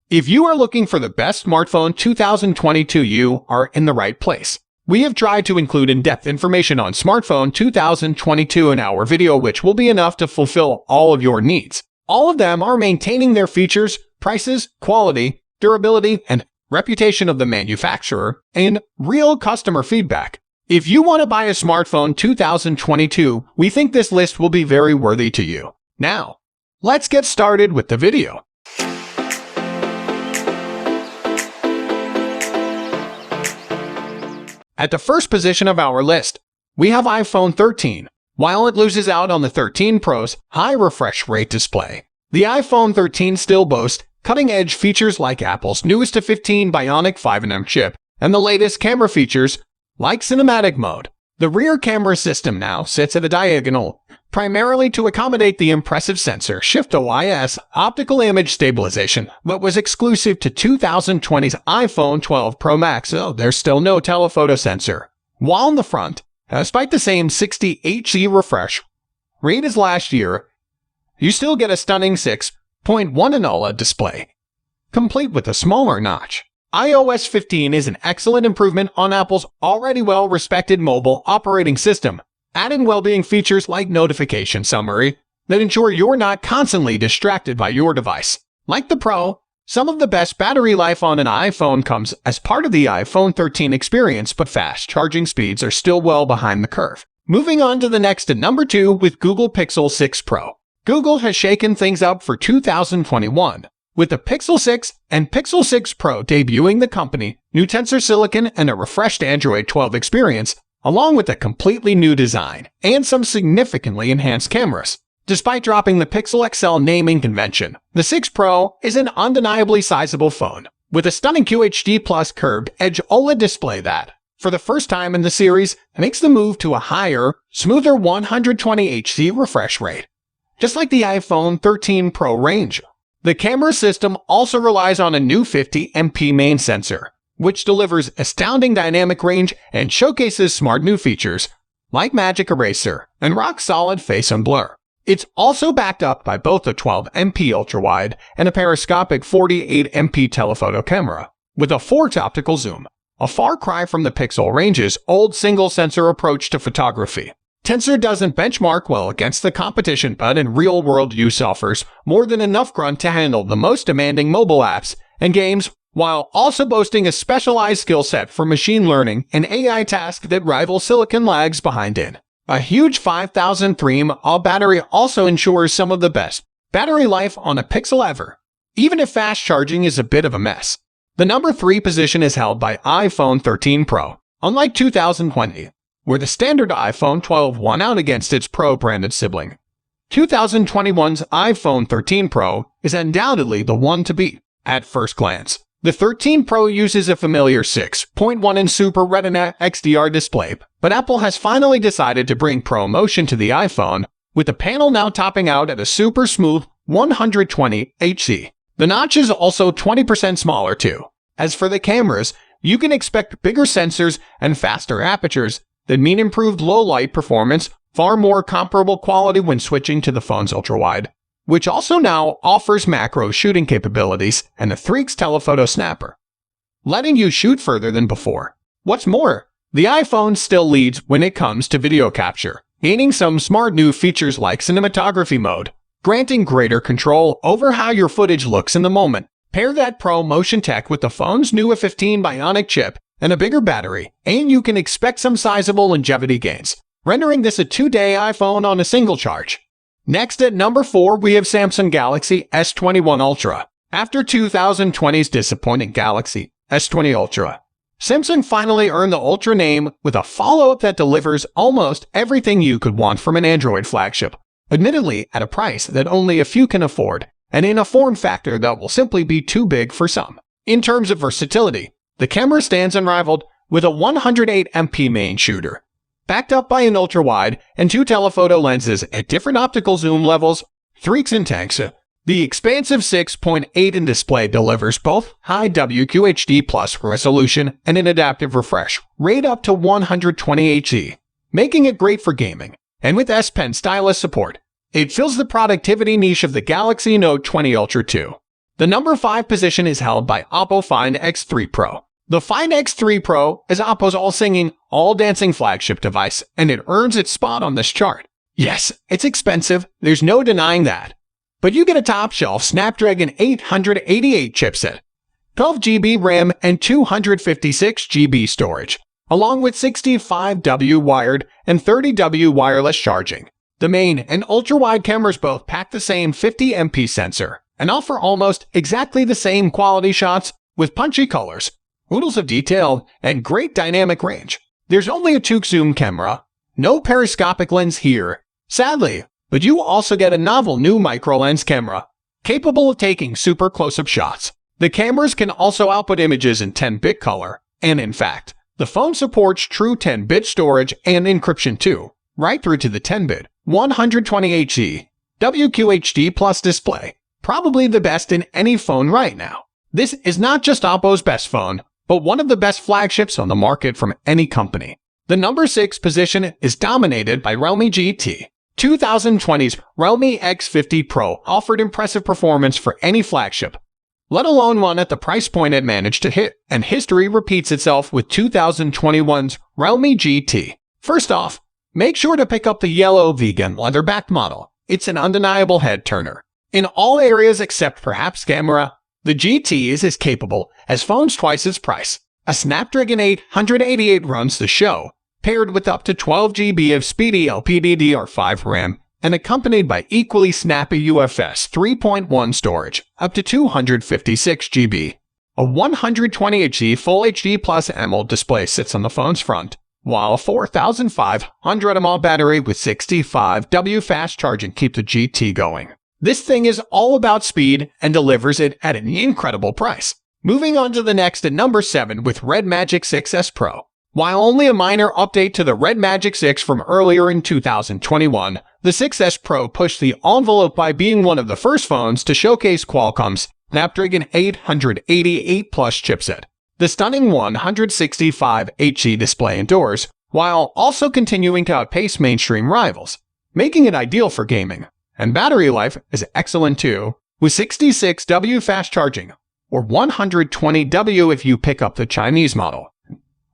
If you are looking for the best smartphone 2022, you are in the right place. We have tried to include in-depth information on smartphone 2022 in our video, which will be enough to fulfill all of your needs. All of them are maintaining their features, prices, quality, durability, and reputation of the manufacturer, and real customer feedback. If you want to buy a smartphone 2022, we think this list will be very worthy to you. Now, let's get started with the video. At the first position of our list, we have iPhone 13. While it loses out on the 13 Pro's high refresh rate display, the iPhone 13 still boasts cutting-edge features like Apple's newest 15 Bionic 5nm chip and the latest camera features like cinematic mode. The rear camera system now sits at a diagonal, primarily to accommodate the impressive sensor Shift OIS optical image stabilization, but was exclusive to 2020's iPhone 12 Pro Max, so there's still no telephoto sensor. While in the front, despite the same 60 Hz refresh rate as last year, you still get a stunning 6.1 OLED display, complete with a smaller notch. iOS 15 is an excellent improvement on Apple's already well-respected mobile operating system, adding well-being features like notification summary that ensure you're not constantly distracted by your device. Like the Pro, some of the best battery life on an iPhone comes as part of the iPhone 13 experience, but fast charging speeds are still well behind the curve. Moving on to the next at number 2 with Google Pixel 6 Pro. Google has shaken things up for 2021. With the Pixel 6 and Pixel 6 Pro debuting the company, new Tensor Silicon and a refreshed Android 12 experience, along with a completely new design and some significantly enhanced cameras. Despite dropping the Pixel XL naming convention, the 6 Pro is an undeniably sizable phone, with a stunning QHD Plus curved edge OLED display that, for the first time in the series, makes the move to a higher, smoother 120 Hz refresh rate. Just like the iPhone 13 Pro range, the camera system also relies on a new 50MP main sensor, which delivers astounding dynamic range and showcases smart new features like Magic Eraser and rock-solid face and blur. It's also backed up by both a 12MP ultrawide and a periscopic 48MP telephoto camera, with a 4x optical zoom, a far cry from the Pixel range's old single-sensor approach to photography. Tensor doesn't benchmark well against the competition, but in real-world use offers more than enough grunt to handle the most demanding mobile apps and games, while also boasting a specialized skill set for machine learning and AI tasks that rival Silicon lags behind in. A huge 5000 mAh battery also ensures some of the best battery life on a Pixel ever, even if fast charging is a bit of a mess. The number 3 position is held by iPhone 13 Pro. Unlike 2020, where the standard iPhone 12 won out against its Pro-branded sibling, 2021's iPhone 13 Pro is undoubtedly the one to beat. At first glance, the 13 Pro uses a familiar 6.1-inch Super Retina XDR display, but Apple has finally decided to bring ProMotion to the iPhone, with the panel now topping out at a super smooth 120 Hz. The notch is also 20% smaller too. As for the cameras, you can expect bigger sensors and faster apertures that mean improved low-light performance, far more comparable quality when switching to the phone's ultrawide, which also now offers macro shooting capabilities and a 3x telephoto snapper, letting you shoot further than before. What's more, the iPhone still leads when it comes to video capture, gaining some smart new features like cinematography mode, granting greater control over how your footage looks in the moment. Pair that ProMotion tech with the phone's new 15 Bionic chip and a bigger battery, and you can expect some sizable longevity gains, rendering this a 2-day iPhone on a single charge. Next at number 4, we have Samsung Galaxy S21 Ultra. After 2020's disappointing Galaxy S20 Ultra, Samsung finally earned the Ultra name with a follow-up that delivers almost everything you could want from an Android flagship, admittedly at a price that only a few can afford, and in a form factor that will simply be too big for some. In terms of versatility, the camera stands unrivaled with a 108MP main shooter, backed up by an ultra-wide and 2 telephoto lenses at different optical zoom levels, 3x and 10x. The expansive 6.8-inch display delivers both high WQHD Plus resolution and an adaptive refresh rate up to 120 Hz, making it great for gaming. And with S Pen stylus support, it fills the productivity niche of the Galaxy Note 20 Ultra too. The number 5 position is held by Oppo Find X3 Pro. The Find X3 Pro is Oppo's all-singing, all-dancing flagship device, and it earns its spot on this chart. Yes, it's expensive, there's no denying that. But you get a top-shelf Snapdragon 888 chipset, 12 GB RAM and 256 GB storage, along with 65W wired and 30W wireless charging. The main and ultra-wide cameras both pack the same 50MP sensor and offer almost exactly the same quality shots with punchy colors, oodles of detail, and great dynamic range. There's only a 2x zoom camera, no periscopic lens here, sadly, but you also get a novel new micro-lens camera, capable of taking super close-up shots. The cameras can also output images in 10-bit color, and in fact, the phone supports true 10-bit storage and encryption too, right through to the 10-bit 120Hz WQHD Plus display, probably the best in any phone right now. This is not just Oppo's best phone, but one of the best flagships on the market from any company. The number 6 position is dominated by Realme GT. 2020's Realme X50 Pro offered impressive performance for any flagship, let alone one at the price point it managed to hit, and history repeats itself with 2021's Realme GT. First off, make sure to pick up the yellow vegan leather-backed model. It's an undeniable head-turner. In all areas except perhaps camera, the GT is as capable as phones twice its price. A Snapdragon 888 runs the show, paired with up to 12 GB of speedy LPDDR5 RAM, and accompanied by equally snappy UFS 3.1 storage, up to 256 GB. A 120Hz Full HD Plus AMOLED display sits on the phone's front, while a 4500 mAh battery with 65W fast charging keep the GT going. This thing is all about speed and delivers it at an incredible price. Moving on to the next at number 7 with Red Magic 6S Pro. While only a minor update to the Red Magic 6 from earlier in 2021, the 6S Pro pushed the envelope by being one of the first phones to showcase Qualcomm's Snapdragon 888 Plus chipset. The stunning 165Hz display endures, while also continuing to outpace mainstream rivals, making it ideal for gaming. And battery life is excellent too, with 66W fast charging, or 120W if you pick up the Chinese model.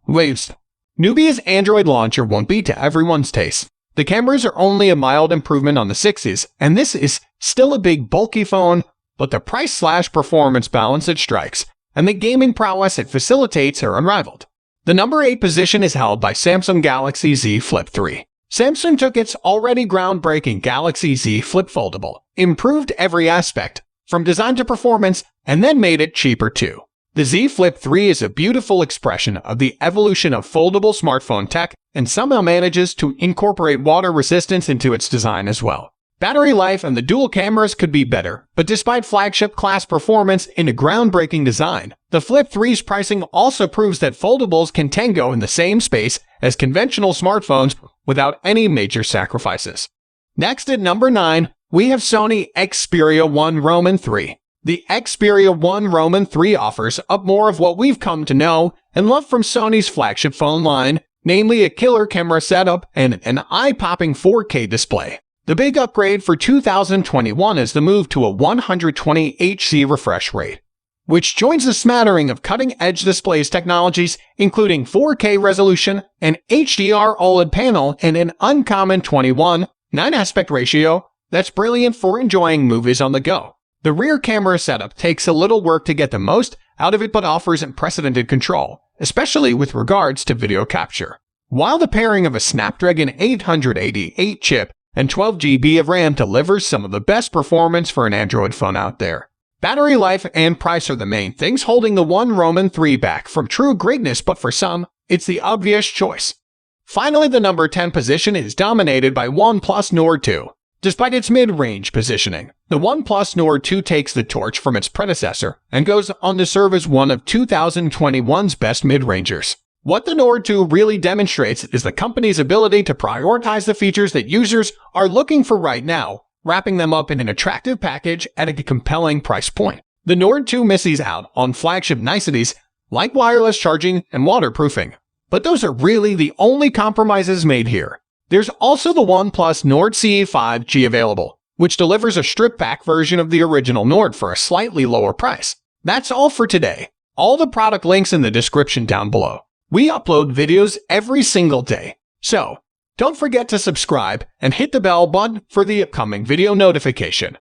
Waves. Nubia's Android launcher won't be to everyone's taste. The cameras are only a mild improvement on the 6s, and this is still a big bulky phone, but the price/performance balance it strikes, and the gaming prowess it facilitates are unrivaled. The number 8 position is held by Samsung Galaxy Z Flip 3. Samsung took its already groundbreaking Galaxy Z Flip Foldable, improved every aspect, from design to performance, and then made it cheaper too. The Z Flip 3 is a beautiful expression of the evolution of foldable smartphone tech and somehow manages to incorporate water resistance into its design as well. Battery life and the dual cameras could be better, but despite flagship-class performance in a groundbreaking design, the Flip 3's pricing also proves that foldables can tango in the same space as conventional smartphones without any major sacrifices. Next at number 9, we have Sony Xperia 1 Roman 3. The Xperia 1 Roman 3 offers up more of what we've come to know and love from Sony's flagship phone line, namely a killer camera setup and an eye-popping 4K display. The big upgrade for 2021 is the move to a 120Hz refresh rate, which joins a smattering of cutting-edge displays technologies, including 4K resolution, an HDR OLED panel, and an uncommon 21:9 aspect ratio that's brilliant for enjoying movies on the go. The rear camera setup takes a little work to get the most out of it but offers unprecedented control, especially with regards to video capture. While the pairing of a Snapdragon 888 chip and 12 GB of RAM delivers some of the best performance for an Android phone out there. Battery life and price are the main things holding the 1 Roman 3 back from true greatness, but for some, it's the obvious choice. Finally, the number 10 position is dominated by OnePlus Nord 2. Despite its mid-range positioning, the OnePlus Nord 2 takes the torch from its predecessor and goes on to serve as one of 2021's best mid-rangers. What the Nord 2 really demonstrates is the company's ability to prioritize the features that users are looking for right now, wrapping them up in an attractive package at a compelling price point. The Nord 2 misses out on flagship niceties like wireless charging and waterproofing, but those are really the only compromises made here. There's also the OnePlus Nord CE 5G available, which delivers a stripped-back version of the original Nord for a slightly lower price. That's all for today. All the product links in the description down below. We upload videos every single day, so don't forget to subscribe and hit the bell button for the upcoming video notification.